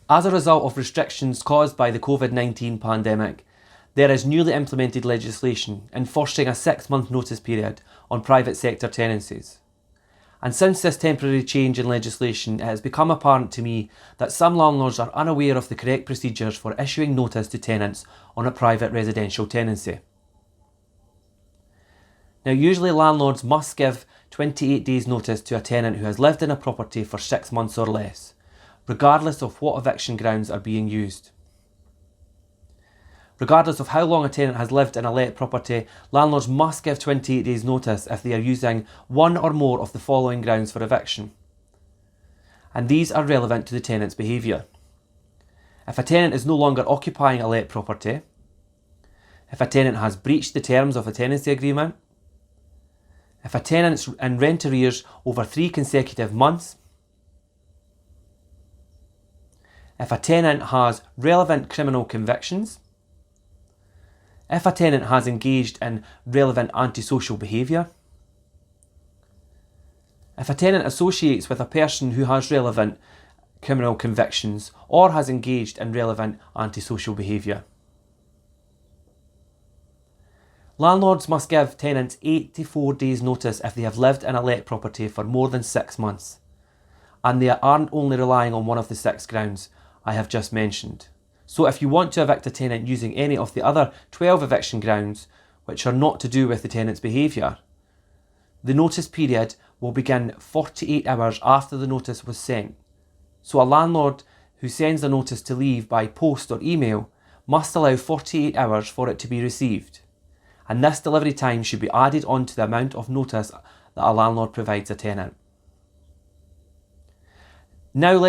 As a result of restrictions caused by the COVID-19 pandemic, there is newly implemented legislation enforcing a 6-month notice period on private sector tenancies. And since this temporary change in legislation, it has become apparent to me that some landlords are unaware of the correct procedures for issuing notice to tenants on a private residential tenancy. Now, usually landlords must give 28 days notice to a tenant who has lived in a property for 6 months or less, regardless of what eviction grounds are being used. Regardless of how long a tenant has lived in a let property, landlords must give 28 days notice if they are using one or more of the following grounds for eviction. And these are relevant to the tenant's behaviour. If a tenant is no longer occupying a let property, if a tenant has breached the terms of a tenancy agreement, if a tenant's in rent arrears over 3 consecutive months, if a tenant has relevant criminal convictions, if a tenant has engaged in relevant antisocial behaviour, if a tenant associates with a person who has relevant criminal convictions or has engaged in relevant antisocial behaviour. Landlords must give tenants 84 days notice if they have lived in a let property for more than 6 months, and they aren't only relying on one of the 6 grounds I have just mentioned. So if you want to evict a tenant using any of the other 12 eviction grounds, which are not to do with the tenant's behaviour, the notice period will begin 48 hours after the notice was sent. So a landlord who sends a notice to leave by post or email must allow 48 hours for it to be received. And this delivery time should be added on to the amount of notice that a landlord provides a tenant. Now new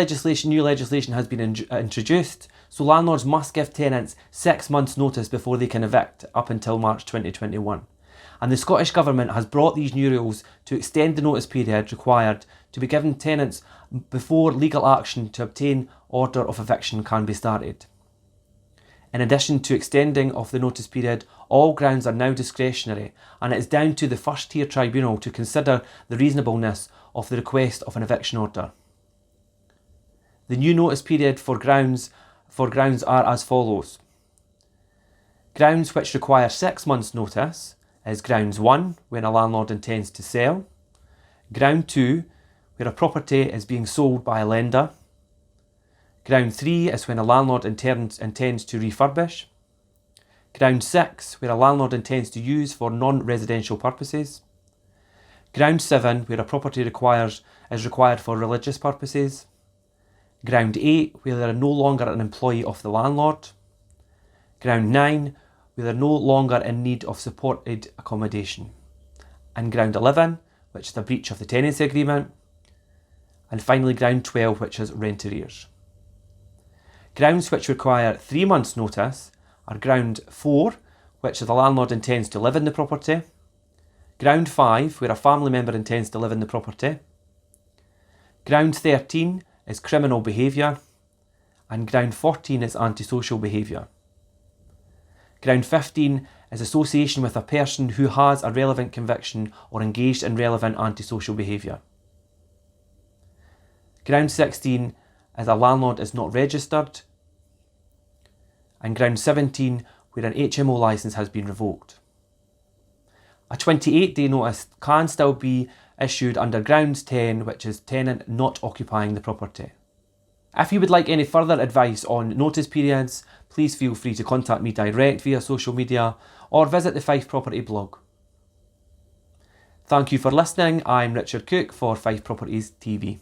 legislation has been introduced, so landlords must give tenants 6 months notice before they can evict, up until March 2021. And the Scottish Government has brought these new rules to extend the notice period required to be given tenants before legal action to obtain order of eviction can be started. In addition to extending of the notice period, all grounds are now discretionary, and it is down to the first tier tribunal to consider the reasonableness of the request of an eviction order. The new notice period for grounds are as follows. Grounds which require 6 months notice is grounds 1, when a landlord intends to sell. Ground 2, where a property is being sold by a lender. Ground 3 is when a landlord intends to refurbish. Ground 6, where a landlord intends to use for non-residential purposes. Ground 7, where a property is required for religious purposes. Ground 8, where they are no longer an employee of the landlord. Ground 9, where they are no longer in need of supported accommodation. And Ground 11, which is a breach of the tenancy agreement. And finally Ground 12, which is rent arrears. Grounds which require 3 months notice are Ground 4, which is the landlord intends to live in the property. Ground 5, where a family member intends to live in the property. Ground 13 is criminal behaviour, and Ground 14 is antisocial behaviour. Ground 15 is association with a person who has a relevant conviction or engaged in relevant antisocial behaviour. Ground 16 is a landlord is not registered, and Ground 17 where an HMO licence has been revoked. A 28-day notice can still be issued under Ground 10, which is tenant not occupying the property. If you would like any further advice on notice periods, please feel free to contact me direct via social media or visit the Fife Property blog. Thank you for listening. I'm Richard Cook for Fife Properties TV.